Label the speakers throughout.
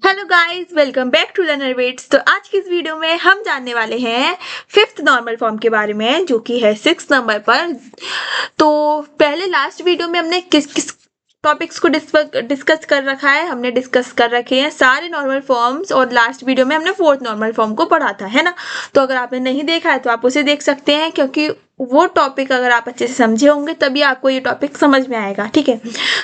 Speaker 1: Hello guys, welcome back to Learner Beats. तो आज की इस वीडियो में हम जानने वाले हैं फिफ्थ नॉर्मल फॉर्म के बारे में, जो कि है 6 नंबर पर। तो पहले लास्ट वीडियो में हमने किस किस टॉपिक्स को डिस्कस कर रखा है। हमने डिस्कस कर रखे हैं सारे नॉर्मल फॉर्म्स, और लास्ट वीडियो में हमने फोर्थ नॉर्मल फॉर्म को पढ़ा था, है ना। तो अगर आपने नहीं देखा है तो आप उसे देख सकते हैं, क्योंकि वो टॉपिक अगर आप अच्छे से समझे होंगे तभी आपको ये टॉपिक समझ में आएगा, ठीक है।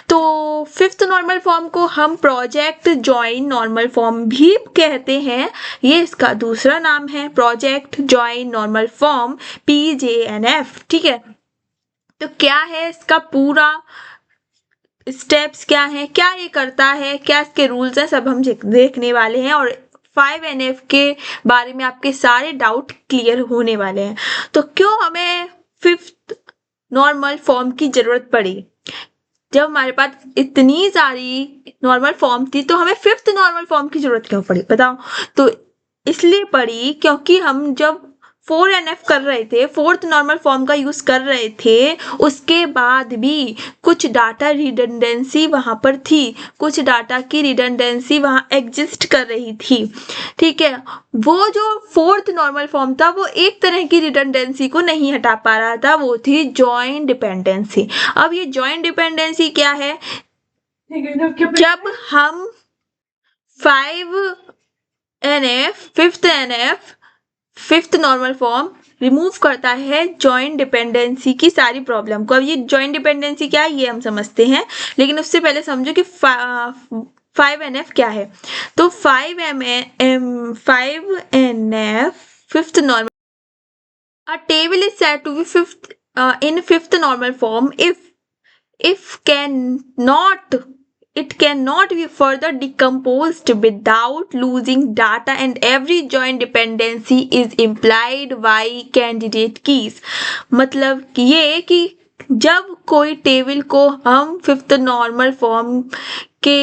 Speaker 1: तो फिफ्थ नॉर्मल फॉर्म को हम प्रोजेक्ट जॉइन नॉर्मल फॉर्म भी कहते हैं। ये इसका दूसरा नाम है, project join normal form, PJNF, ठीक है। तो क्या है इसका पूरा स्टेप्स, क्या है, क्या ये करता है, क्या इसके रूल्स हैं, सब हम देखने वाले हैं। और 5NF के बारे में आपके सारे डाउट क्लियर होने वाले हैं। तो क्यों हमें फिफ्थ नॉर्मल फॉर्म की जरूरत पड़ी? जब हमारे पास इतनी सारी नॉर्मल फॉर्म थी तो हमें फिफ्थ नॉर्मल फॉर्म की जरूरत क्यों पड़ी, बताओ। तो इसलिए पड़ी क्योंकि हम जब 4NF कर रहे थे, फोर्थ नॉर्मल फॉर्म का यूज कर रहे थे, उसके बाद भी कुछ डाटा रिडंडेंसी वहां पर थी, कुछ डाटा की रिडंडेंसी वहां एग्जिस्ट कर रही थी, ठीक है। वो जो फोर्थ नॉर्मल फॉर्म था वो एक तरह की रिडंडेंसी को नहीं हटा पा रहा था, वो थी जॉइंट डिपेंडेंसी। अब ये जॉइंट डिपेंडेंसी क्या है? जब हम 5फिफ्थ नॉर्मल फॉर्म रिमूव करता है जॉइंट डिपेंडेंसी की सारी प्रॉब्लम को। अब ये जॉइंट डिपेंडेंसी क्या है ये हम समझते हैं, लेकिन उससे पहले समझो कि 5NF क्या है। तो 5NF fifth normal, a table is said to be in fifth normal form if it cannot be further decomposed without losing data, and every joint dependency is implied by candidate keys। मतलब ये कि जब कोई table को हम fifth normal form के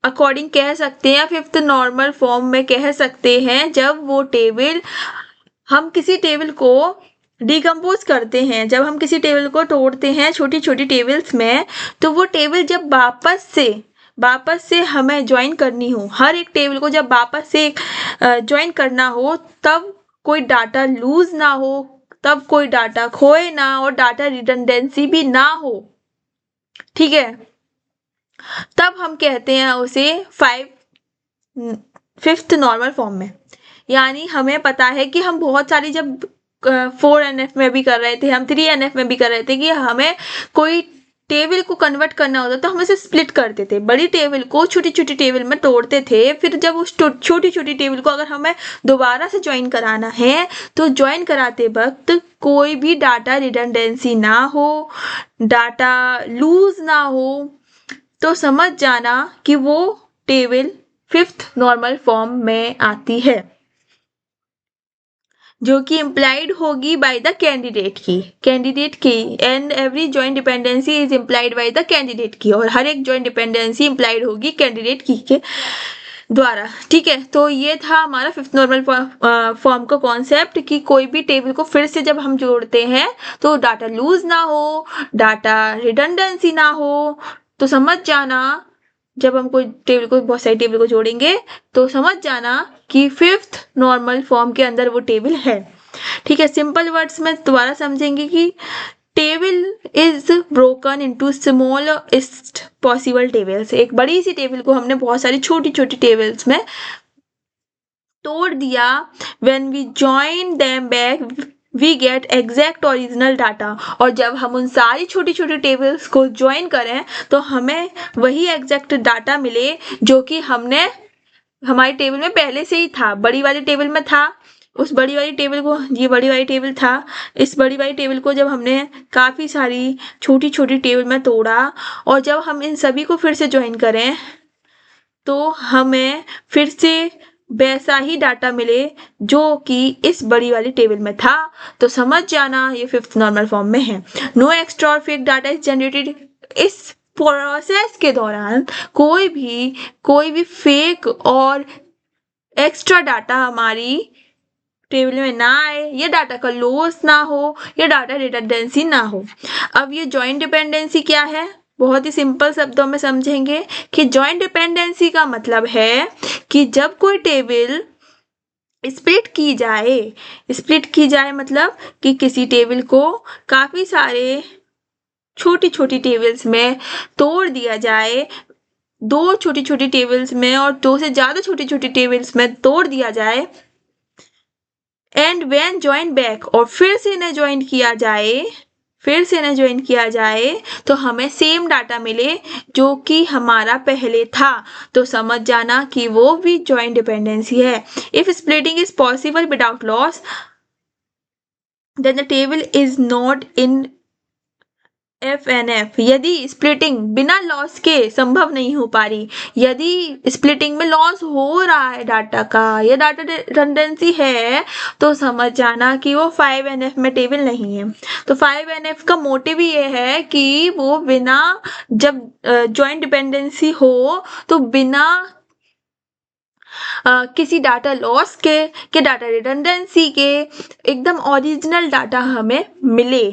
Speaker 1: according कह सकते हैं, फिफ्थ नॉर्मल फॉर्म में कह सकते हैं, जब वो टेबल, हम किसी टेबल को डिकम्पोज करते हैं, जब हम किसी टेबल को तोड़ते हैं छोटी छोटी टेबल्स में, तो वो टेबल जब वापस से हमें ज्वाइन करनी हो, हर एक टेबल को जब वापस से ज्वाइन करना हो, तब कोई डाटा लूज ना हो, तब कोई डाटा खोए ना, और डाटा रिडंडेंसी भी ना हो, ठीक है। तब हम कहते हैं उसे फिफ्थ नॉर्मल फॉर्म में। यानी हमें पता है कि हम बहुत सारी, जब 4NF में भी कर रहे थे, हम 3NF में भी कर रहे थे, कि हमें कोई टेबल को कन्वर्ट करना होता तो हम इसे स्प्लिट करते थे, बड़ी टेबल को छोटी छोटी टेबल में तोड़ते थे। फिर जब उस छोटी छोटी टेबल को अगर हमें दोबारा से ज्वाइन कराना है, तो ज्वाइन कराते वक्त कोई भी डाटा रिडंडेंसी ना हो, डाटा लूज ना हो, तो समझ जाना कि वो टेबल फिफ्थ नॉर्मल फॉर्म में आती है, जो कि इम्प्लाइड होगी बाय द कैंडिडेट की and every joint dependency is implied by the candidate की, और हर एक जॉइंट डिपेंडेंसी इम्प्लाइड होगी कैंडिडेट की के द्वारा, ठीक है। तो ये था हमारा फिफ्थ नॉर्मल फॉर्म का कॉन्सेप्ट, कि कोई भी टेबल को फिर से जब हम जोड़ते हैं तो डाटा लूज ना हो, डाटा रिडंडेंसी ना हो। तो समझ जाना, जब हम कोई टेबल को, बहुत सारी टेबल को जोड़ेंगे, तो समझ जाना कि फिफ्थ नॉर्मल फॉर्म के अंदर वो टेबल है, ठीक है। सिंपल वर्ड्स में दोबारा समझेंगे कि table is broken into smallest possible tables. एक बड़ी सी टेबल को हमने बहुत सारी छोटी छोटी टेबल्स में तोड़ दिया। When we join them back we get exact original data, और जब हम उन सारी छोटी छोटी टेबल्स को ज्वाइन करें तो हमें वही एग्जैक्ट डाटा मिले जो कि हमने हमारी टेबल में पहले से ही था, बड़ी वाली टेबल में था। उस बड़ी वाली टेबल को, ये बड़ी वाली टेबल था, इस बड़ी वाली टेबल को जब हमने काफ़ी सारी छोटी छोटी टेबल में तोड़ा, और जब हम इन सभी को फिर से ज्वाइन करें तो हमें फिर से वैसा ही डाटा मिले जो कि इस बड़ी वाली टेबल में था। तो समझ जाना ये फिफ्थ नॉर्मल फॉर्म में है। नो एक्स्ट्रा और फेक डाटा इज जनरेटेड। इस प्रोसेस के दौरान कोई भी फेक और एक्स्ट्रा डाटा हमारी टेबल में ना आए, या डाटा का लॉस ना हो, या डाटा रिडंडेंसी ना हो। अब ये जॉइंट डिपेंडेंसी क्या है? बहुत ही सिंपल शब्दों में समझेंगे कि जॉइंट डिपेंडेंसी का मतलब है कि जब कोई टेबल स्प्लिट की जाए मतलब कि किसी टेबल को काफ़ी सारे छोटी छोटी टेबल्स में तोड़ दिया जाए, 2 छोटी छोटी टेबल्स में और 2 से ज़्यादा छोटी छोटी टेबल्स में तोड़ दिया जाए, एंड व्हेन जॉइन बैक, और फिर से इन्हें ज्वाइन किया जाए तो हमें सेम डाटा मिले जो कि हमारा पहले था, तो समझ जाना कि वो भी जॉइंट डिपेंडेंसी है। If splitting is possible without loss then the table is not in FNF। यदि स्प्लिटिंग बिना लॉस के संभव नहीं हो पा रही, यदि स्प्लिटिंग में लॉस हो रहा है डाटा का या डाटा रिडंडेंसी है, तो समझ जाना कि वो 5NF में टेबल नहीं है। तो 5NF का मोटिव ये है कि वो बिना, जब जॉइंट डिपेंडेंसी हो तो बिना किसी डाटा लॉस के डाटा रिडंडेंसी के एकदम ओरिजिनल डाटा हमें मिले।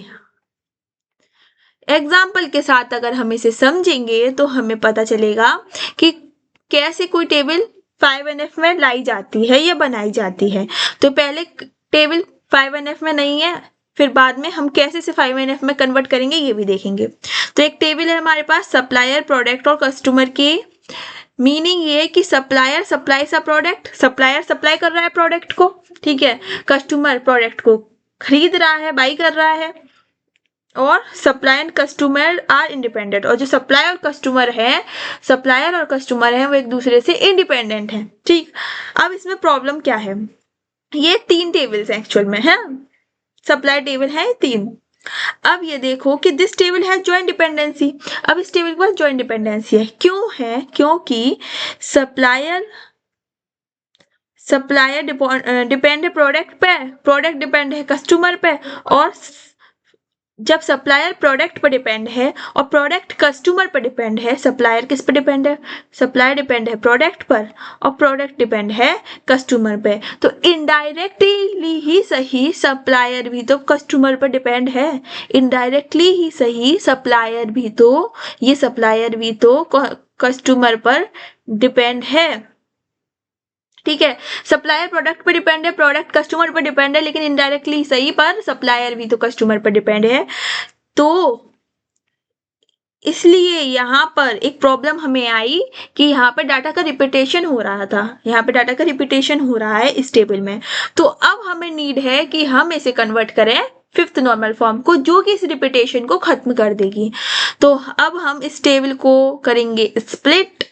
Speaker 1: एग्जाम्पल के साथ अगर हम इसे समझेंगे तो हमें पता चलेगा कि कैसे कोई टेबल 5NF में लाई जाती है या बनाई जाती है। तो पहले टेबल 5NF में नहीं है, फिर बाद में हम कैसे से 5NF में कन्वर्ट करेंगे ये भी देखेंगे। तो एक टेबल है हमारे पास सप्लायर, प्रोडक्ट और कस्टमर की। मीनिंग ये कि supplier supplies a product, supplier supply कर रहा है प्रोडक्ट को, ठीक है, कस्टमर प्रोडक्ट को खरीद रहा है, बाई कर रहा है, और supply and customer are independent. और जो सप्लायर और कस्टमर है वो एक दूसरे से इंडिपेंडेंट है, ठीक। अब इसमें प्रॉब्लम क्या है, ये 3 टेबल्स एक्चुअल में है, सप्लाई टेबल है 3। अब ये देखो कि दिस टेबल है जॉइंट डिपेंडेंसी। अब इस टेबल के पास जॉइंट डिपेंडेंसी है, क्यों है, क्योंकि सप्लायर डिपेंड है प्रोडक्ट पे, प्रोडक्ट डिपेंड है कस्टमर पे, और जब सप्लायर प्रोडक्ट पर डिपेंड है और प्रोडक्ट कस्टमर पर डिपेंड है, सप्लायर किस पर डिपेंड है, सप्लायर डिपेंड है प्रोडक्ट पर और प्रोडक्ट डिपेंड है कस्टमर पे, तो इनडायरेक्टली ही सही सप्लायर भी तो कस्टमर पर डिपेंड है, इनडायरेक्टली ही सही सप्लायर भी तो कस्टमर पर डिपेंड है, ठीक है। सप्लायर प्रोडक्ट पर डिपेंड है, प्रोडक्ट कस्टमर पर डिपेंड है, लेकिन इनडायरेक्टली सही पर सप्लायर भी तो कस्टमर पर डिपेंड है। तो इसलिए यहाँ पर एक प्रॉब्लम हमें आई कि यहाँ पे डाटा का रिपीटेशन हो रहा है इस टेबल में। तो अब हमें नीड है कि हम इसे कन्वर्ट करें 5th नॉर्मल फॉर्म को, जो कि इस रिपीटेशन को खत्म कर देगी। तो अब हम इस टेबल को करेंगे स्प्लिट।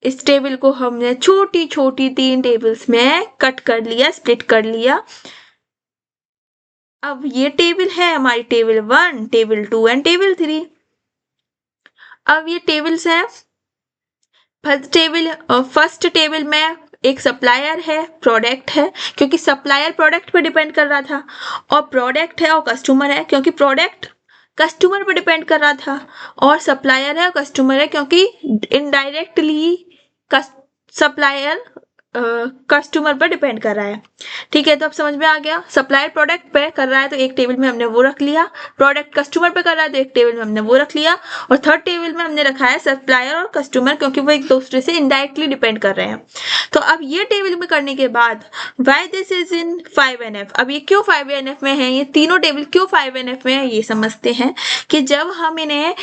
Speaker 1: इस टेबल को हमने छोटी छोटी 3 टेबल्स में कट कर लिया, स्प्लिट कर लिया। अब ये टेबल है हमारी टेबल 1, टेबल 2 एंड टेबल 3। अब ये टेबल्स हैं। फर्स्ट टेबल में एक सप्लायर है, प्रोडक्ट है, क्योंकि सप्लायर प्रोडक्ट पर डिपेंड कर रहा था, और प्रोडक्ट है और कस्टमर है क्योंकि प्रोडक्ट कस्टमर पर डिपेंड कर रहा था, और सप्लायर है और कस्टमर है क्योंकि इनडायरेक्टली सप्लायर कस्टमर पर डिपेंड कर रहा है, ठीक है। तो अब समझ में आ गया, सप्लायर प्रोडक्ट पे कर रहा है तो एक टेबल में हमने वो रख लिया, प्रोडक्ट कस्टमर पे कर रहा है तो एक टेबल में हमने वो रख लिया, और थर्ड टेबल में हमने रखा है सप्लायर और कस्टमर क्योंकि वो एक दूसरे से इनडायरेक्टली डिपेंड कर रहे हैं। तो अब ये टेबल में करने के बाद why this is in 5NF। अब ये क्यों 5NF में है, ये तीनों टेबल क्यों 5NF में है, ये समझते हैं कि जब हम इन्हें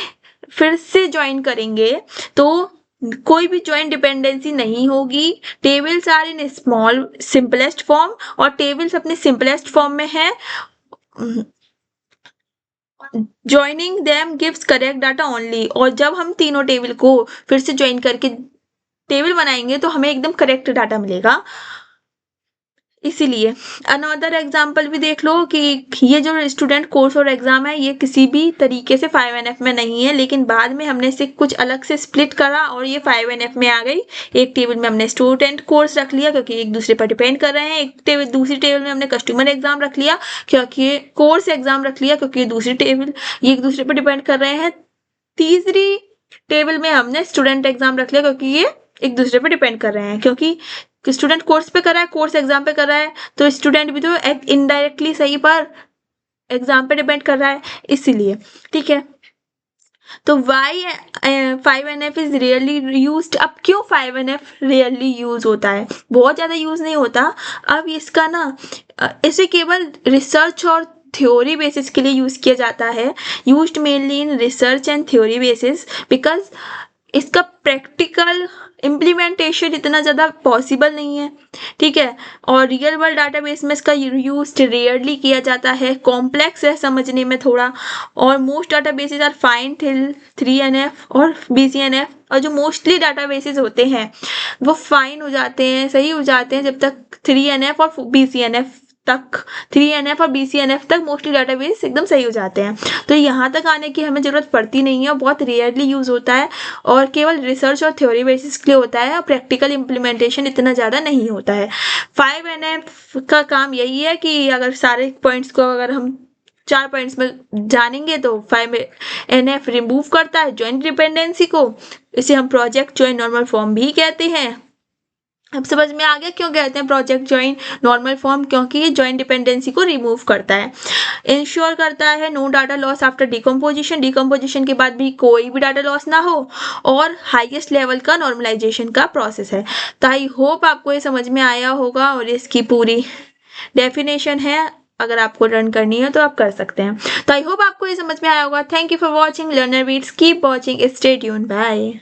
Speaker 1: फिर से ज्वाइन करेंगे तो कोई भी जॉइंट डिपेंडेंसी नहीं होगी। Tables are in small simplest form, और टेबल्स अपने सिंपलेस्ट फॉर्म में है। Joining them gives correct data only, और जब हम तीनों टेबल को फिर से ज्वाइन करके टेबल बनाएंगे तो हमें एकदम करेक्ट डाटा मिलेगा। इसीलिए अनदर एग्जाम्पल भी देख लो कि ये जो स्टूडेंट कोर्स और एग्जाम है ये किसी भी तरीके से 5NF में नहीं है, लेकिन बाद में हमने इसे कुछ अलग से स्प्लिट करा और ये 5NF में आ गई। एक टेबल में हमने स्टूडेंट कोर्स रख लिया क्योंकि एक दूसरे पर डिपेंड कर रहे हैं, दूसरी टेबल में हमने कस्टमर एग्जाम रख लिया क्योंकि कोर्स एग्जाम रख लिया क्योंकि दूसरी टेबल ये एक दूसरे पर डिपेंड कर रहे हैं। तीसरी टेबल में हमने स्टूडेंट एग्जाम रख लिया क्योंकि ये एक दूसरे पर डिपेंड कर रहे हैं, क्योंकि स्टूडेंट कोर्स पे कर रहा है, कोर्स एग्जाम पे कर रहा है, तो स्टूडेंट भी तो इनडायरेक्टली सही पर एग्जाम पे डिपेंड कर रहा है, इसीलिए, ठीक है। तो Y 5NF is rarely used. अब क्यों 5NF रेयरली यूज होता है, बहुत ज़्यादा यूज नहीं होता। अब इसका ना इसे केवल रिसर्च और थ्योरी बेसिस के लिए यूज़ किया जाता है, used mainly in research and theory basis, because इसका प्रैक्टिकल इम्प्लीमेंटेशन इतना ज़्यादा पॉसिबल नहीं है, ठीक है। और रियल वर्ल्ड डाटाबेस में इसका यूज रेयरली किया जाता है, कॉम्प्लेक्स है समझने में थोड़ा। और most databases are fine till 3NF और BCNF। और जो मोस्टली डाटाबेसेस होते हैं वो फाइन हो जाते हैं, सही हो जाते हैं जब तक 3NF और BCNF तक, 3NF और BCNF तक मोस्टली डाटाबेस एकदम सही हो जाते हैं। तो यहाँ तक आने की हमें ज़रूरत पड़ती नहीं है, बहुत रेयरली यूज़ होता है और केवल रिसर्च और थ्योरी बेसिस के लिए होता है और प्रैक्टिकल इम्प्लीमेंटेशन इतना ज़्यादा नहीं होता है। 5NF का काम यही है कि अगर सारे पॉइंट्स को अगर हम 4 पॉइंट्स में जानेंगे तो 5NF रिमूव करता है जॉइंट डिपेंडेंसी को। इसे हम प्रोजेक्ट जॉइंट नॉर्मल फॉर्म भी कहते हैं। अब समझ में आ गया क्यों कहते हैं प्रोजेक्ट जॉइंट नॉर्मल फॉर्म, क्योंकि ये जॉइंट डिपेंडेंसी को रिमूव करता है, इंश्योर करता है no data loss after decomposition, decomposition के बाद भी कोई भी डाटा लॉस ना हो, और हाईएस्ट लेवल का नॉर्मलाइजेशन का प्रोसेस है। तो आई होप आपको ये समझ में आया होगा और इसकी पूरी डेफिनेशन है, अगर आपको रन करनी है तो आप कर सकते हैं। तो आई होप आपको ये समझ में आया होगा। Thank you for watching Learner Beats, keep watching, stay tuned, bye.